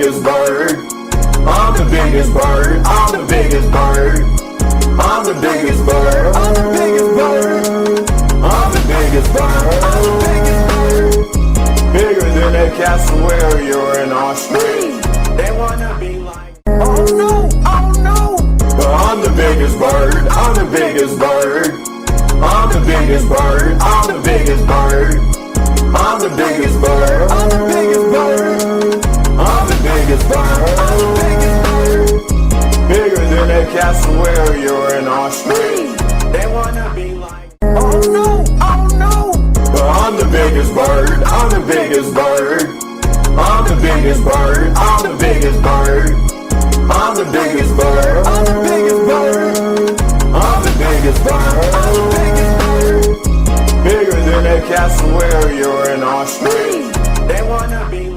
biggest bird. I'm the biggest bird. I'm the biggest bird. I'm the biggest bird. I'm the biggest bird. I'm the biggest bird. I'm the biggest bird. Bigger than a castle where you're in Australia. They wanna be like, oh no, oh no. But I'm the biggest bird. I'm the biggest bird. I'm the biggest bird. I'm the biggest bird. I'm the biggest bird. I'm the biggest bird. I'm the biggest bird. I'm the biggest bird. Bigger than a castle where you're in Australia. They wanna be like, oh no, oh no. But I'm the biggest bird. I'm the biggest bird. I'm the biggest bird. I'm the biggest bird. I'm the biggest bird. I'm the biggest bird. I'm the biggest bird. I'm the biggest bird. Bigger than a castle where you're in Australia. They wanna be